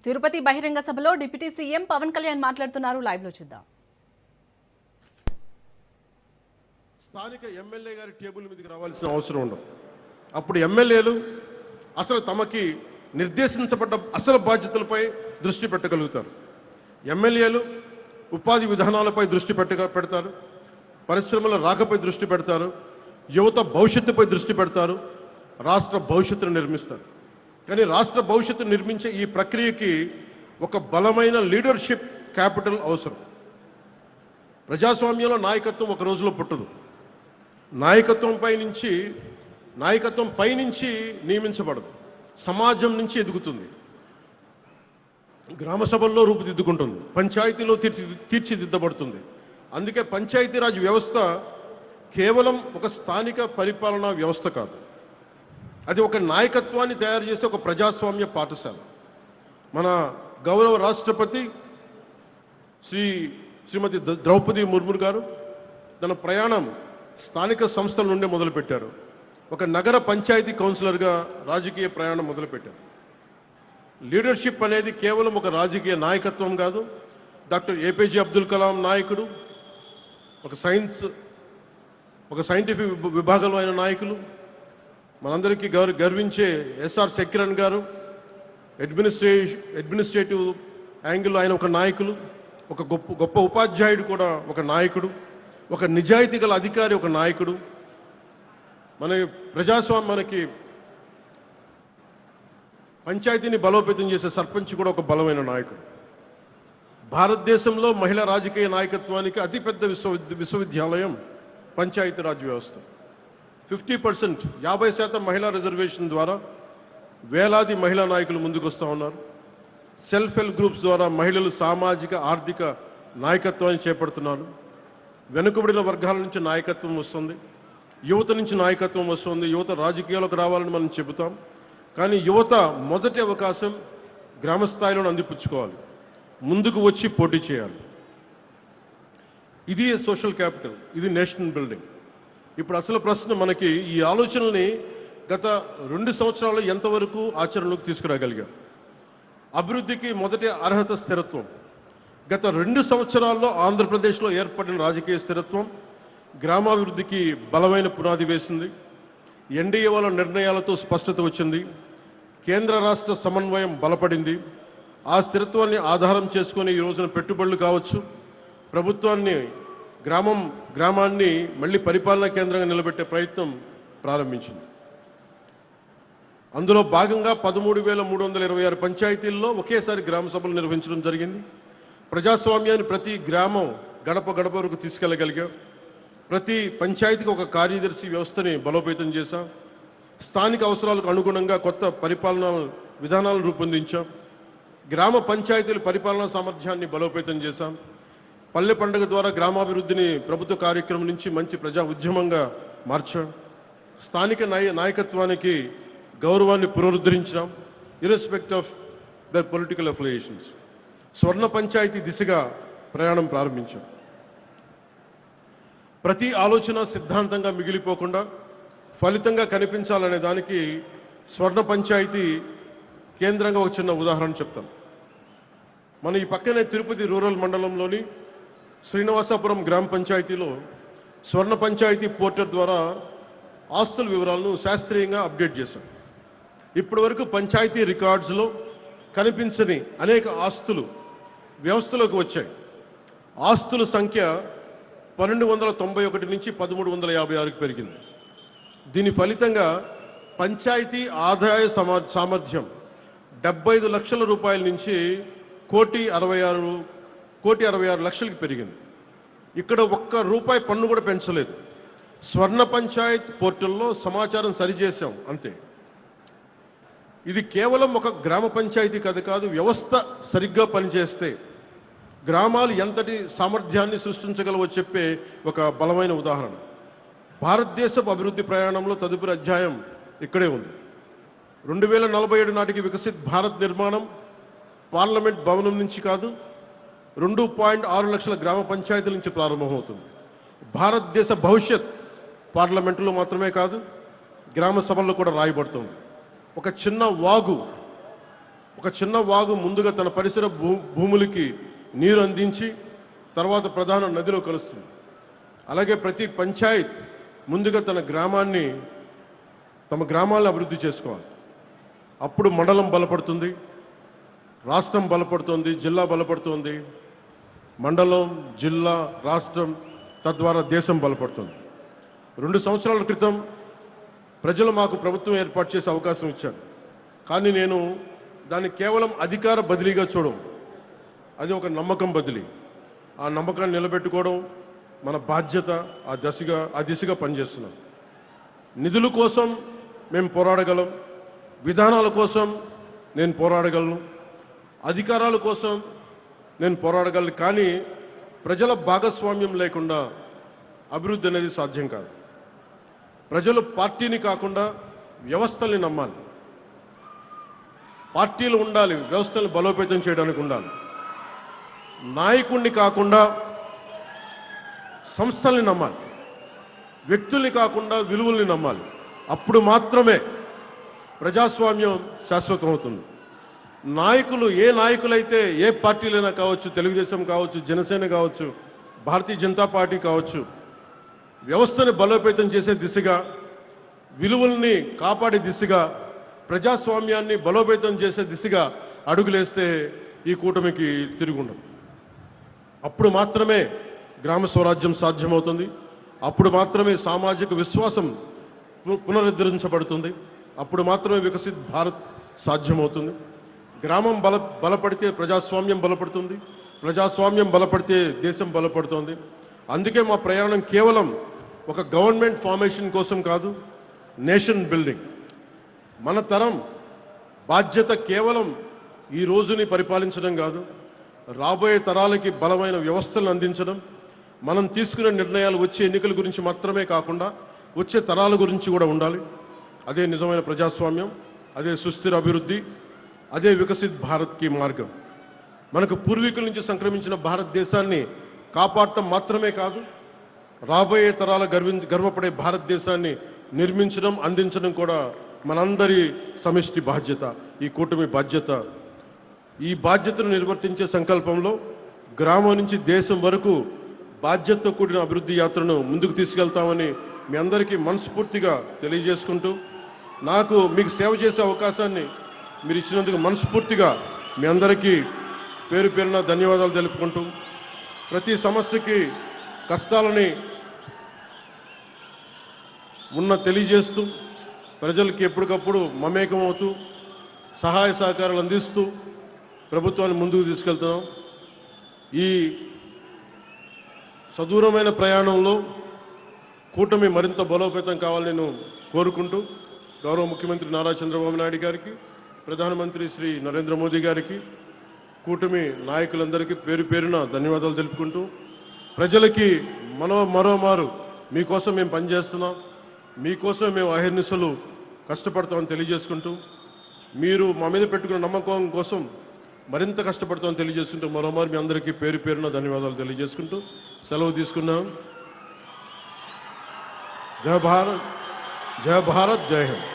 తిరుపతి బహిరంగ సభలో deputy CM Pawan Kalyan మాట్లాడుతున్నారు. లైవ్ లో చూద్దాం. స్థానిక ఎమ్మెల్యే గారి టేబుల్ మీదకి రావాల్సిన అవసరం ఉండదు. అప్పుడు ఎమ్మెల్యేలు అసలు తమకి నిర్దేశించబడ్డ అసలు బాధ్యతలపై దృష్టి పెట్టగలుగుతారు. ఎమ్మెల్యేలు ఉపాధి విధానాలపై దృష్టి పెడతారు, పరిశ్రమల రాకపై దృష్టి పెడతారు, యువత భవిష్యత్తుపై దృష్టి పెడతారు, రాష్ట్ర భవిష్యత్తును నిర్మిస్తారు. కానీ రాష్ట్ర భవిష్యత్తును నిర్మించే ఈ ప్రక్రియకి ఒక బలమైన లీడర్షిప్ క్యాపిటల్ అవసరం. ప్రజాస్వామ్యంలో నాయకత్వం ఒక రోజులో పుట్టదు. నాయకత్వం పైనుంచి నియమించబడదు, సమాజం నుంచి ఎదుగుతుంది, గ్రామ సభల్లో రూపుదిద్దుకుంటుంది, పంచాయతీలో తీర్చిదిద్దబడుతుంది. అందుకే పంచాయతీరాజ్ వ్యవస్థ కేవలం ఒక స్థానిక పరిపాలనా వ్యవస్థ కాదు, అది ఒక నాయకత్వాన్ని తయారు చేసే ఒక ప్రజాస్వామ్య పాఠశాల. మన గౌరవ రాష్ట్రపతి శ్రీమతి ద్రౌపది ముర్ము గారు తన ప్రయాణం స్థానిక సంస్థల నుండి మొదలుపెట్టారు. ఒక నగర పంచాయతీ కౌన్సిలర్గా రాజకీయ ప్రయాణం మొదలుపెట్టారు. లీడర్షిప్ అనేది కేవలం ఒక రాజకీయ నాయకత్వం కాదు. డాక్టర్ ఏపీజే అబ్దుల్ కలాం నాయకుడు, ఒక సైంటిఫిక్ విభాగంలో అయిన నాయకులు, మనందరికీ గర్వించే ఎస్ఆర్ శక్కిరణ్ గారు, అడ్మినిస్ట్రేటివ్ యాంగిల్లో ఆయన ఒక నాయకులు, ఒక గొప్ప ఉపాధ్యాయుడు కూడా ఒక నాయకుడు, ఒక నిజాయితీ గల అధికారి ఒక నాయకుడు. మనకి పంచాయతీని బలోపేతం చేసే సర్పంచ్ కూడా ఒక బలమైన నాయకుడు. భారతదేశంలో మహిళా రాజకీయ నాయకత్వానికి అతిపెద్ద విశ్వవిద్యాలయం పంచాయతీరాజ్ వ్యవస్థ. 50% 50% మహిళా రిజర్వేషన్ ద్వారా వేలాది మహిళా నాయకులు ముందుకు వస్తూ ఉన్నారు. సెల్ఫ్ హెల్ప్ గ్రూప్స్ ద్వారా మహిళలు సామాజిక ఆర్థిక నాయకత్వాన్ని చేపడుతున్నారు. వెనుకబడిన వర్గాల నుంచి నాయకత్వం వస్తుంది, యువత నుంచి నాయకత్వం వస్తుంది. యువత రాజకీయాలకు రావాలని మనం చెబుతాం, కానీ యువత మొదటి అవకాశం గ్రామ స్థాయిలో అందిపుచ్చుకోవాలి, ముందుకు వచ్చి పోటీ చేయాలి. ఇది సోషల్ క్యాపిటల్, ఇది నేషనల్ బిల్డింగ్. ఇప్పుడు అసలు ప్రశ్న, మనకి ఈ ఆలోచనల్ని గత 2 సంవత్సరాల్లో ఎంతవరకు ఆచరణలోకి తీసుకురాగలిగాం? అభివృద్ధికి మొదటి అర్హత స్థిరత్వం. గత 2 సంవత్సరాల్లో ఆంధ్రప్రదేశ్లో ఏర్పడిన రాజకీయ స్థిరత్వం గ్రామాభివృద్ధికి బలమైన పునాది వేసింది. ఎన్డీఏ వాళ్ళ నిర్ణయాలతో స్పష్టత వచ్చింది, కేంద్ర రాష్ట్ర సమన్వయం బలపడింది. ఆ స్థిరత్వాన్ని ఆధారం చేసుకొని ఈ రోజున పెట్టుబడులు కావచ్చు, ప్రభుత్వాన్ని గ్రామాన్ని మళ్ళీ పరిపాలనా కేంద్రంగా నిలబెట్టే ప్రయత్నం ప్రారంభించింది. అందులో భాగంగా 13,326 పంచాయతీల్లో ఒకేసారి గ్రామ సభలు నిర్వహించడం జరిగింది. ప్రజాస్వామ్యాన్ని ప్రతి గ్రామం గడప వరకు తీసుకెళ్లగలిగాం. ప్రతి పంచాయతీకి ఒక కార్యదర్శి వ్యవస్థని బలోపేతం చేశాం. స్థానిక అవసరాలకు అనుగుణంగా కొత్త పరిపాలనా విధానాలను రూపొందించాం. గ్రామ పంచాయతీల పరిపాలనా సామర్థ్యాన్ని బలోపేతం చేశాం. పల్లె పండుగ ద్వారా గ్రామాభివృద్ధిని ప్రభుత్వ కార్యక్రమం నుంచి మంచి ప్రజా ఉద్యమంగా మార్చాం. స్థానిక నాయకత్వానికి గౌరవాన్ని పునరుద్ధరించాం, ఇర్రెస్పెక్ట్ ఆఫ్ ద పొలిటికల్ అఫిలియేషన్స్. స్వర్ణ పంచాయతీ దిశగా ప్రయాణం ప్రారంభించాం. ప్రతి ఆలోచన సిద్ధాంతంగా మిగిలిపోకుండా ఫలితంగా కనిపించాలనే దానికి స్వర్ణ పంచాయతీ కేంద్రంగా ఒక చిన్న ఉదాహరణ చెప్తాను. మన ఈ పక్కనే తిరుపతి రూరల్ మండలంలోని శ్రీనివాసాపురం గ్రామ పంచాయతీలో స్వర్ణ పంచాయతీ పోర్టల్ ద్వారా ఆస్తుల వివరాలను శాస్త్రీయంగా అప్డేట్ చేశాం. ఇప్పటి వరకు పంచాయతీ రికార్డ్స్లో కనిపించని అనేక ఆస్తులు వ్యవస్థలోకి వచ్చాయి. ఆస్తుల సంఖ్య 1291 నుంచి 1356కి పెరిగింది. దీని ఫలితంగా పంచాయతీ ఆదాయ సామర్థ్యం 75 లక్షల రూపాయల నుంచి 1,66,00,000కి పెరిగింది. ఇక్కడ ₹1 పన్ను కూడా పెంచలేదు. స్వర్ణ పంచాయత్ పోర్టల్లో సమాచారం సరిచేసాం అంతే. ఇది కేవలం ఒక గ్రామ పంచాయతీ కథ కాదు. వ్యవస్థ సరిగ్గా పనిచేస్తే గ్రామాలు ఎంతటి సామర్థ్యాన్ని సృష్టించగలవో చెప్పే ఒక బలమైన ఉదాహరణ. భారతదేశపు అభివృద్ధి ప్రయాణంలో తదుపరి అధ్యాయం ఇక్కడే ఉంది. 2047 నాటికి వికసిత్ భారత్ నిర్మాణం పార్లమెంట్ భవనం నుంచి కాదు, 2.6 లక్షల గ్రామ పంచాయతీల నుంచి ప్రారంభమవుతుంది. భారతదేశ భవిష్యత్ పార్లమెంటులో మాత్రమే కాదు, గ్రామ సభల్లో కూడా రాయబడుతుంది. ఒక చిన్న వాగు ఒక చిన్న వాగు ముందుగా తన పరిసర భూములకి నీరు అందించి తర్వాత ప్రధాన నదిలో కలుస్తుంది. అలాగే ప్రతి పంచాయత్ ముందుగా తమ గ్రామాలను అభివృద్ధి చేసుకోవాలి. అప్పుడు మండలం బలపడుతుంది, రాష్ట్రం బలపడుతుంది, జిల్లా బలపడుతుంది. మండలం, జిల్లా, రాష్ట్రం, తద్వారా దేశం బలపడుతుంది. 2 సంవత్సరాల క్రితం ప్రజలు మాకు ప్రభుత్వం ఏర్పాటు చేసే అవకాశం ఇచ్చారు. కానీ నేను దాన్ని కేవలం అధికార బదిలీగా చూడం, అది ఒక నమ్మకం బదిలీ. ఆ నమ్మకాన్ని నిలబెట్టుకోవడం మన బాధ్యత. ఆ దిశగా పనిచేస్తున్నాం. నిధుల కోసం మేము పోరాడగలం, విధానాల కోసం నేను పోరాడగలను, అధికారాల కోసం నేను పోరాడగలను. కానీ ప్రజల భాగస్వామ్యం లేకుండా అభివృద్ధి అనేది సాధ్యం కాదు. ప్రజలు పార్టీని కాకుండా వ్యవస్థల్ని నమ్మాలి. పార్టీలు ఉండాలి, వ్యవస్థలను బలోపేతం చేయడానికి ఉండాలి. నాయకుడిని కాకుండా సంస్థల్ని నమ్మాలి, వ్యక్తుల్ని కాకుండా విలువల్ని నమ్మాలి. అప్పుడు మాత్రమే ప్రజాస్వామ్యం శాశ్వతం అవుతుంది. నాయకులు ఏ నాయకులైతే, ఏ పార్టీలైనా కావచ్చు, తెలుగుదేశం కావచ్చు, జనసేన కావచ్చు, భారతీయ జనతా పార్టీ కావచ్చు, వ్యవస్థను బలోపేతం చేసే దిశగా, విలువల్ని కాపాడే దిశగా, ప్రజాస్వామ్యాన్ని బలోపేతం చేసే దిశగా అడుగులేస్తే ఈ కూటమికి తిరుగుండదు. అప్పుడు మాత్రమే గ్రామ స్వరాజ్యం సాధ్యమవుతుంది. అప్పుడు మాత్రమే సామాజిక విశ్వాసం పునరుద్ధరించబడుతుంది. అప్పుడు మాత్రమే వికసిత్ భారత్ సాధ్యమవుతుంది. గ్రామం బలపడితే ప్రజాస్వామ్యం బలపడుతుంది, ప్రజాస్వామ్యం బలపడితే దేశం బలపడుతుంది. అందుకే మా ప్రయాణం కేవలం ఒక గవర్నమెంట్ ఫార్మేషన్ కోసం కాదు, నేషన్ బిల్డింగ్. మన తరం బాధ్యత కేవలం ఈ రోజుని పరిపాలించడం కాదు, రాబోయే తరాలకి బలమైన వ్యవస్థలను అందించడం. మనం తీసుకునే నిర్ణయాలు వచ్చే ఎన్నికల గురించి మాత్రమే కాకుండా వచ్చే తరాల గురించి కూడా ఉండాలి. అదే నిజమైన ప్రజాస్వామ్యం, అదే సుస్థిర అభివృద్ధి, అదే వికసిత్ భారత్కి మార్గం. మనకు పూర్వీకుల నుంచి సంక్రమించిన భారతదేశాన్ని కాపాడటం మాత్రమే కాదు, రాబోయే తరాల గర్వపడే భారతదేశాన్ని నిర్మించడం, అందించడం కూడా మనందరి సమిష్టి బాధ్యత, ఈ కూటమి బాధ్యత. ఈ బాధ్యతను నిర్వర్తించే సంకల్పంలో గ్రామం నుంచి దేశం వరకు బాధ్యతతో కూడిన అభివృద్ధి యాత్రను ముందుకు తీసుకెళ్తామని మీ అందరికీ మనస్ఫూర్తిగా తెలియజేసుకుంటూ, నాకు మీకు సేవ చేసే అవకాశాన్ని మీరు ఇచ్చినందుకు మనస్ఫూర్తిగా మీ అందరికీ పేరు పేరున ధన్యవాదాలు తెలుపుకుంటూ, ప్రతి సమస్యకి కష్టాలని తెలియజేస్తూ, ప్రజలకి ఎప్పటికప్పుడు మమేకమవుతూ, సహాయ సహకారాలు అందిస్తూ ప్రభుత్వాన్ని ముందుకు తీసుకెళ్తున్నాం. ఈ సదూరమైన ప్రయాణంలో కూటమి మరింత బలోపేతం కావాలని నేను కోరుకుంటూ, గౌరవ ముఖ్యమంత్రి నారా చంద్రబాబు నాయుడు గారికి, ప్రధానమంత్రి శ్రీ నరేంద్ర మోదీ గారికి, కూటమి నాయకులందరికీ పేరు పేరున ధన్యవాదాలు తెలుపుకుంటూ, ప్రజలకి మరోమారు మీకోసం మేము పనిచేస్తున్నాం, మీకోసం మేము అహర్నిశలు కష్టపడతామని తెలియజేసుకుంటూ, మీరు మా మీద పెట్టుకున్న నమ్మకం కోసం మరింత కష్టపడతామని తెలియజేసుకుంటూ, మరోమారు మీ అందరికీ పేరు పేరున ధన్యవాదాలు తెలియజేసుకుంటూ సెలవు తీసుకున్నాం. జయ భారత్, జయ హింద్.